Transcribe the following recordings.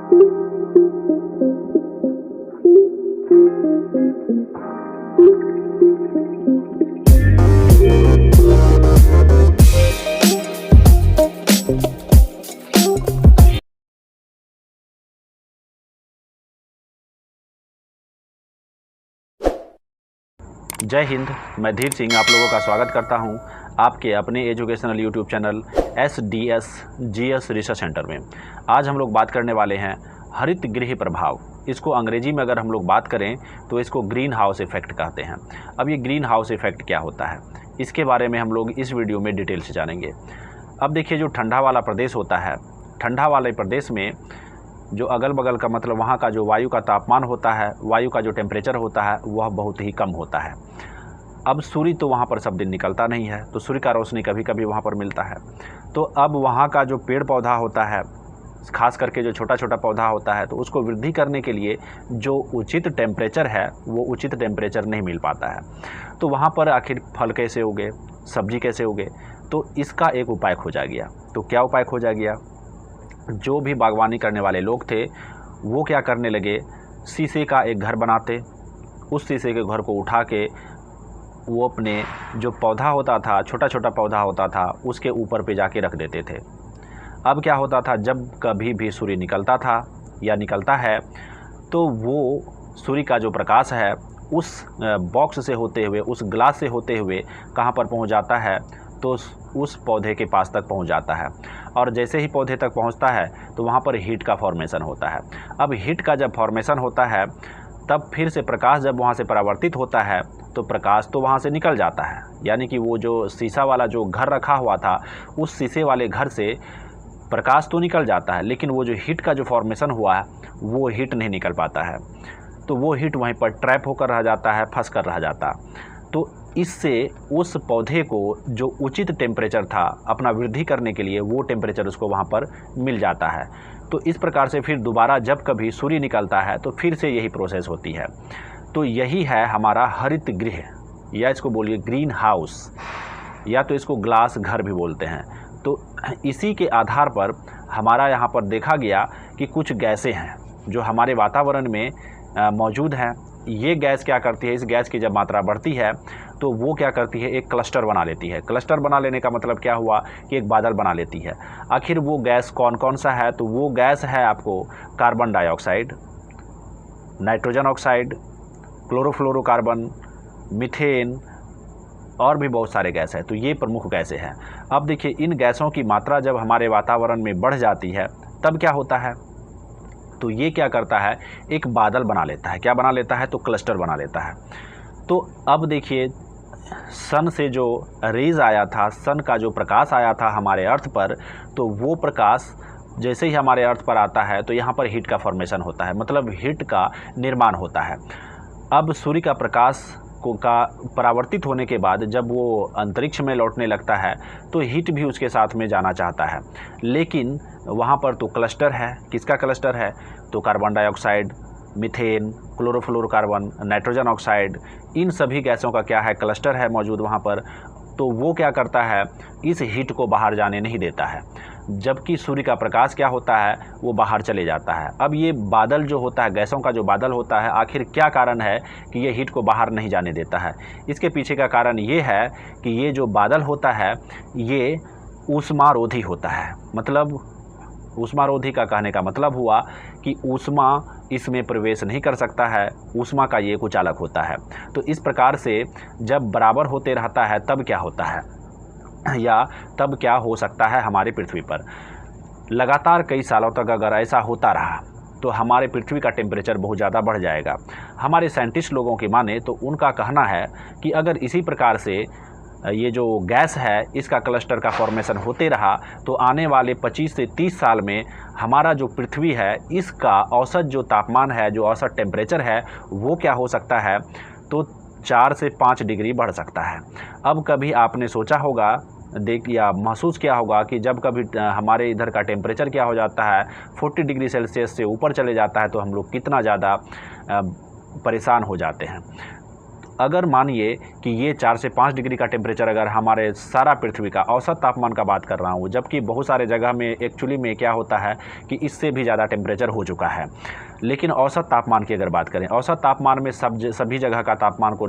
जय हिंद। मैं धीर सिंह आप लोगों का स्वागत करता हूं आपके अपने educational YouTube channel SDS GS research centre में। आज हम लोग बात करने वाले हैं हरित गृह प्रभाव। इसको अंग्रेजी में अगर हम लोग बात करें तो इसको ग्रीन हाउस इफेक्ट कहते हैं। अब ये ग्रीन हाउस इफेक्ट क्या होता है, इसके बारे में हम लोग इस वीडियो में डिटेल से जानेंगे। अब देखिए, जो ठंडा वाला प्रदेश होता है, ठंडा वाले प्रदेश में जो अगल बगल का मतलब वहाँ का जो वायु का तापमान होता है, वायु का जो टेम्परेचर होता है, वह बहुत ही कम होता है। अब सूर्य तो वहाँ पर सब दिन निकलता नहीं है, तो सूर्य का रोशनी कभी कभी वहाँ पर मिलता है। तो अब वहाँ का जो पेड़ पौधा होता है, खास करके जो छोटा छोटा पौधा होता है, तो उसको वृद्धि करने के लिए जो उचित टेम्परेचर है, वो उचित टेम्परेचर नहीं मिल पाता है। तो वहाँ पर आखिर फल कैसे उगे, सब्जी कैसे उगे, तो इसका एक उपाय खोजा गया। तो क्या उपाय खोजा गया? जो भी बागवानी करने वाले लोग थे वो क्या करने लगे, शीशे का एक घर बनाते, उस शीशे के घर को उठा के वो अपने जो पौधा होता था, छोटा छोटा पौधा होता था, उसके ऊपर पे जाके रख देते थे। अब क्या होता था, जब कभी भी सूर्य निकलता था या निकलता है, तो वो सूर्य का जो प्रकाश है उस बॉक्स से होते हुए, उस ग्लास से होते हुए कहाँ पर पहुँच जाता है, तो उस पौधे के पास तक पहुंच जाता है। और जैसे ही पौधे तक पहुंचता है तो वहां पर हीट का फॉर्मेशन होता है। अब हीट का जब फॉर्मेशन होता है, तब फिर से प्रकाश जब वहां से परावर्तित होता है, तो प्रकाश तो वहां से निकल जाता है। यानी कि वो जो शीशा वाला जो घर रखा हुआ था, उस शीशे वाले घर से प्रकाश तो निकल जाता है, लेकिन वो जो हीट का जो फॉर्मेशन हुआ है, वो हीट नहीं निकल पाता है। तो वो हीट वहीं पर ट्रैप होकर रह जाता है, फंस कर रह जाता। तो इससे उस पौधे को जो उचित टेम्परेचर था अपना वृद्धि करने के लिए, वो टेम्परेचर उसको वहाँ पर मिल जाता है। तो इस प्रकार से फिर दोबारा जब कभी सूर्य निकलता है तो फिर से यही प्रोसेस होती है। तो यही है हमारा हरित गृह, या इसको बोलिए ग्रीन हाउस, या तो इसको ग्लास घर भी बोलते हैं। तो इसी के आधार पर हमारा यहाँ पर देखा गया कि कुछ गैसें हैं जो हमारे वातावरण में मौजूद हैं। ये गैस क्या करती है, इस गैस की जब मात्रा बढ़ती है तो वो क्या करती है, एक क्लस्टर बना लेती है। क्लस्टर बना लेने का मतलब क्या हुआ कि एक बादल बना लेती है। आखिर वो गैस कौन कौन सा है? तो वो गैस है आपको carbon dioxide, nitrogen oxide, chlorofluorocarbon, methane और भी बहुत सारे गैस हैं। तो ये प्रमुख गैसें हैं। अब देखिए, इन गैसों की मात्रा जब हमारे वातावरण में बढ़ जाती है तब क्या होता है, तो ये क्या करता है, एक बादल बना लेता है। क्या बना लेता है? तो क्लस्टर बना लेता है। तो अब देखिए, सन से जो रेज आया था, सन का जो प्रकाश आया था हमारे अर्थ पर, तो वो प्रकाश जैसे ही हमारे अर्थ पर आता है तो यहाँ पर हीट का फॉर्मेशन होता है, मतलब हीट का निर्माण होता है। अब सूर्य का प्रकाश का परावर्तित होने के बाद जब वो अंतरिक्ष में लौटने लगता है तो हीट भी उसके साथ में जाना चाहता है, लेकिन वहाँ पर तो क्लस्टर है। किसका क्लस्टर है? तो carbon dioxide, methane, chlorofluorocarbon, nitrogen oxide, इन सभी गैसों का क्या है, क्लस्टर है मौजूद वहाँ पर। तो वो क्या करता है, इस हीट को बाहर जाने नहीं देता है, जबकि सूर्य का प्रकाश क्या होता है, वो बाहर चले जाता है। अब ये बादल जो होता है, गैसों का जो बादल होता है, आखिर क्या कारण है कि ये हीट को बाहर नहीं जाने देता है? इसके पीछे का कारण ये है कि ये जो बादल होता है ये ऊष्मारोधी होता है। मतलब ऊष्मारोधी का कहने का मतलब हुआ कि ऊष्मा इसमें प्रवेश नहीं कर सकता है, ऊष्मा का ये कुचालक होता है। तो इस प्रकार से जब बराबर होते रहता है तब क्या होता है, या तब क्या हो सकता है हमारे पृथ्वी पर, लगातार कई सालों तक अगर ऐसा होता रहा तो हमारे पृथ्वी का टेम्परेचर बहुत ज़्यादा बढ़ जाएगा। हमारे साइंटिस्ट लोगों की माने तो उनका कहना है कि अगर इसी प्रकार से ये जो गैस है इसका क्लस्टर का फॉर्मेशन होते रहा तो आने वाले 25 से 30 साल में हमारा जो पृथ्वी है इसका औसत जो तापमान है, जो औसत टेम्परेचर है, वो क्या हो सकता है, तो 4 से 5 डिग्री बढ़ सकता है। अब कभी आपने सोचा होगा, देख या महसूस किया होगा कि जब कभी हमारे इधर का टेम्परेचर क्या हो जाता है, 40 डिग्री सेल्सियस से ऊपर चले जाता है तो हम लोग कितना ज़्यादा परेशान हो जाते हैं। अगर मानिए कि ये 4 से 5 डिग्री का टेम्परेचर अगर हमारे सारा पृथ्वी का औसत तापमान का बात कर रहा हूँ, जबकि बहुत सारे जगह में एक्चुअली में क्या होता है कि इससे भी ज़्यादा टेम्परेचर हो चुका है। लेकिन औसत तापमान की अगर बात करें, औसत तापमान में सभी जगह का तापमान को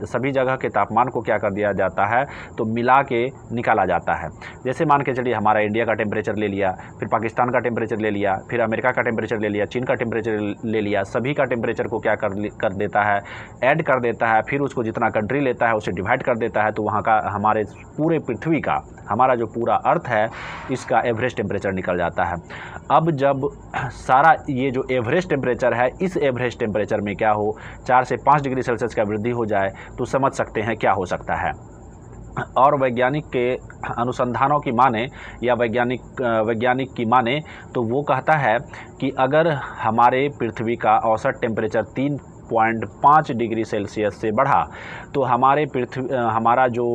सभी जगह के तापमान को क्या कर दिया जाता है, तो मिला के निकाला जाता है। जैसे मान के चलिए हमारा इंडिया का टेम्परेचर ले लिया, फिर पाकिस्तान का टेम्परेचर ले लिया, फिर अमेरिका का टेम्परेचर ले लिया, चीन का टेम्परेचर ले लिया, सभी का टेम्परेचर को क्या कर देता है, ऐड कर देता है। फिर उसको जितना कंट्री लेता है उसे डिवाइड कर देता है, तो वहाँ का हमारे पूरे पृथ्वी का, हमारा जो पूरा अर्थ है, इसका एवरेज टेम्परेचर निकल जाता है। अब जब सारा ये जो एवरेज टेम्परेचर है, इस एवरेज टेम्परेचर में क्या हो 4 से 5 डिग्री सेल्सियस का वृद्धि हो जाए, तो समझ सकते हैं क्या हो सकता है। और वैज्ञानिक के अनुसंधानों की माने या वैज्ञानिक की माने तो वो कहता है कि अगर हमारे पृथ्वी का औसत टेम्परेचर 3.5 डिग्री सेल्सियस से बढ़ा, तो हमारा जो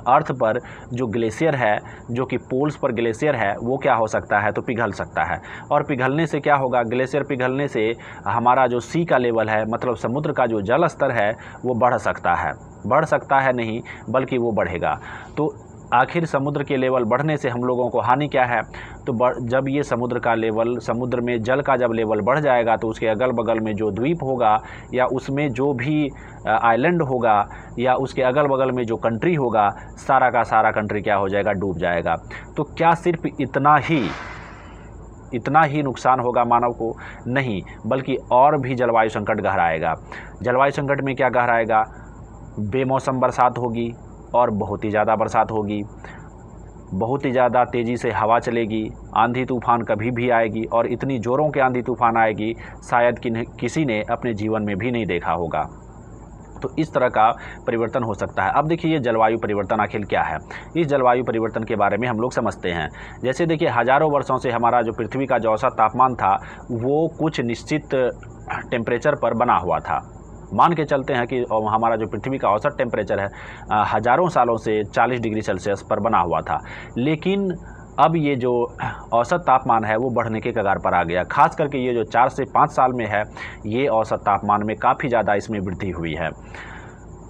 अर्थ पर जो ग्लेशियर है, जो कि पोल्स पर ग्लेशियर है, वो क्या हो सकता है, तो पिघल सकता है। और पिघलने से क्या होगा, ग्लेशियर पिघलने से हमारा जो सी का लेवल है, मतलब समुद्र का जो जल स्तर है, वो बढ़ सकता है नहीं बल्कि वो बढ़ेगा। तो आखिर समुद्र के लेवल बढ़ने से हम लोगों को हानि क्या है, तो जब ये समुद्र में जल का जब लेवल बढ़ जाएगा, तो उसके अगल बगल में जो द्वीप होगा या उसमें जो भी आइलैंड होगा या उसके अगल बगल में जो कंट्री होगा, सारा का सारा कंट्री क्या हो जाएगा, डूब जाएगा। तो क्या सिर्फ इतना ही नुकसान होगा मानव को? नहीं, बल्कि और भी जलवायु संकट गहराएगा। जलवायु संकट में क्या गहराएगा, बेमौसम बरसात होगी और बहुत ही ज़्यादा बरसात होगी, बहुत ही ज़्यादा तेज़ी से हवा चलेगी, आंधी तूफान कभी भी आएगी, और इतनी ज़ोरों के आंधी तूफान आएगी शायद किसी ने अपने जीवन में भी नहीं देखा होगा। तो इस तरह का परिवर्तन हो सकता है। अब देखिए ये जलवायु परिवर्तन आखिर क्या है। इस जलवायु परिवर्तन के बारे में हम लोग समझते हैं। जैसे देखिए हज़ारों वर्षों से हमारा जो पृथ्वी का जो औसत तापमान था, वो कुछ निश्चित टेम्परेचर पर बना हुआ था। मान के चलते हैं कि हमारा जो पृथ्वी का औसत टेम्परेचर है हज़ारों सालों से 40 डिग्री सेल्सियस पर बना हुआ था। लेकिन अब ये जो औसत तापमान है वो बढ़ने के कगार पर आ गया। खास करके ये जो 4 से 5 साल में है, ये औसत तापमान में काफ़ी ज़्यादा इसमें वृद्धि हुई है।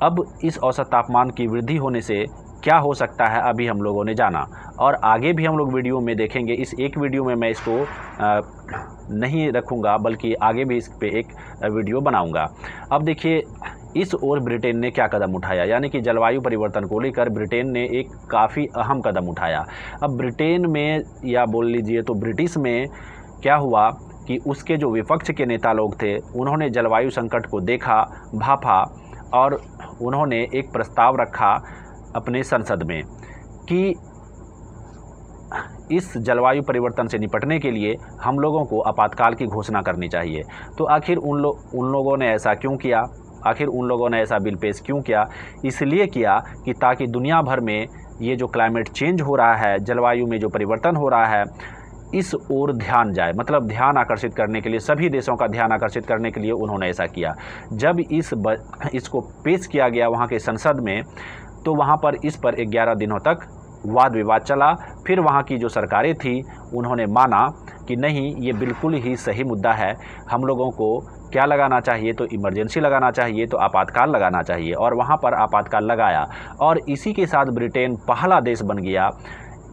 अब इस औसत तापमान की वृद्धि होने से क्या हो सकता है, अभी हम लोगों ने जाना, और आगे भी हम लोग वीडियो में देखेंगे। इस एक वीडियो में मैं इसको नहीं रखूँगा, बल्कि आगे भी इस पे एक वीडियो बनाऊँगा। अब देखिए इस ओर ब्रिटेन ने क्या कदम उठाया, यानी कि जलवायु परिवर्तन को लेकर ब्रिटेन ने एक काफ़ी अहम कदम उठाया। अब ब्रिटेन में, या बोल लीजिए तो ब्रिटिश में, क्या हुआ कि उसके जो विपक्ष के नेता लोग थे, उन्होंने जलवायु संकट को देखा, भांपा, और उन्होंने एक प्रस्ताव रखा अपने संसद में कि इस जलवायु परिवर्तन से निपटने के लिए हम लोगों को आपातकाल की घोषणा करनी चाहिए। तो आखिर उन लोगों ने ऐसा क्यों किया, आखिर उन लोगों ने ऐसा बिल पेश क्यों किया? इसलिए किया कि ताकि दुनिया भर में ये जो क्लाइमेट चेंज हो रहा है, जलवायु में जो परिवर्तन हो रहा है, इस ओर ध्यान जाए, मतलब ध्यान आकर्षित करने के लिए, सभी देशों का ध्यान आकर्षित करने के लिए उन्होंने ऐसा किया। जब इसको पेश किया गया वहाँ के संसद में, तो वहाँ पर इस पर 11 दिनों तक वाद विवाद चला। फिर वहाँ की जो सरकारें थी, उन्होंने माना कि नहीं, ये बिल्कुल ही सही मुद्दा है, हम लोगों को क्या लगाना चाहिए, तो इमरजेंसी लगाना चाहिए, तो आपातकाल लगाना चाहिए, और वहाँ पर आपातकाल लगाया। और इसी के साथ ब्रिटेन पहला देश बन गया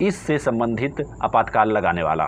इससे संबंधित आपातकाल लगाने वाला।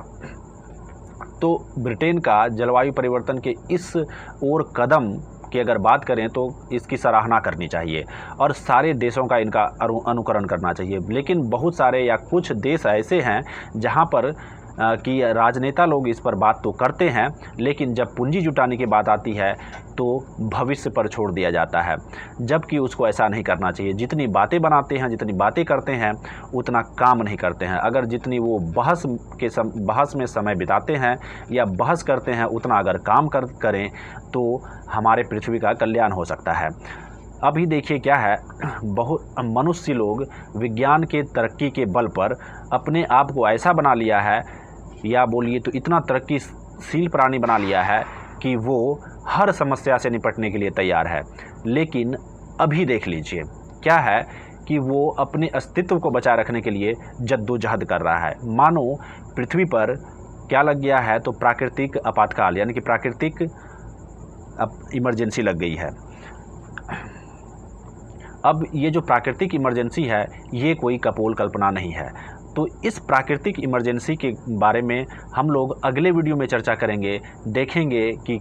तो ब्रिटेन का जलवायु परिवर्तन के इस ओर कदम की अगर बात करें तो इसकी सराहना करनी चाहिए और सारे देशों का इनका अनुकरण करना चाहिए। लेकिन बहुत सारे या कुछ देश ऐसे हैं जहां पर कि राजनेता लोग इस पर बात तो करते हैं, लेकिन जब पूंजी जुटाने की बात आती है तो भविष्य पर छोड़ दिया जाता है, जबकि उसको ऐसा नहीं करना चाहिए। जितनी बातें बनाते हैं, जितनी बातें करते हैं, उतना काम नहीं करते हैं। अगर जितनी वो बहस में समय बिताते हैं या बहस करते हैं, उतना अगर काम करें तो हमारे पृथ्वी का कल्याण हो सकता है। अभी देखिए क्या है, बहुत मनुष्य लोग विज्ञान के तरक्की के बल पर अपने आप को ऐसा बना लिया है, या बोलिए तो इतना तरक्कीशील प्राणी बना लिया है कि वो हर समस्या से निपटने के लिए तैयार है। लेकिन अभी देख लीजिए क्या है कि वो अपने अस्तित्व को बचाए रखने के लिए जद्दोजहद कर रहा है। मानो पृथ्वी पर क्या लग गया है, तो प्राकृतिक आपातकाल, यानी कि प्राकृतिक इमरजेंसी लग गई है। अब ये जो प्राकृतिक इमरजेंसी है ये कोई कपोल कल्पना नहीं है। तो इस प्राकृतिक इमरजेंसी के बारे में हम लोग अगले वीडियो में चर्चा करेंगे, देखेंगे कि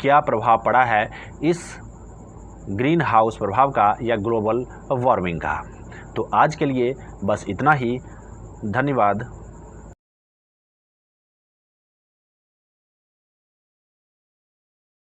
क्या प्रभाव पड़ा है इस ग्रीन हाउस प्रभाव का या ग्लोबल वार्मिंग का। तो आज के लिए बस इतना ही। धन्यवाद।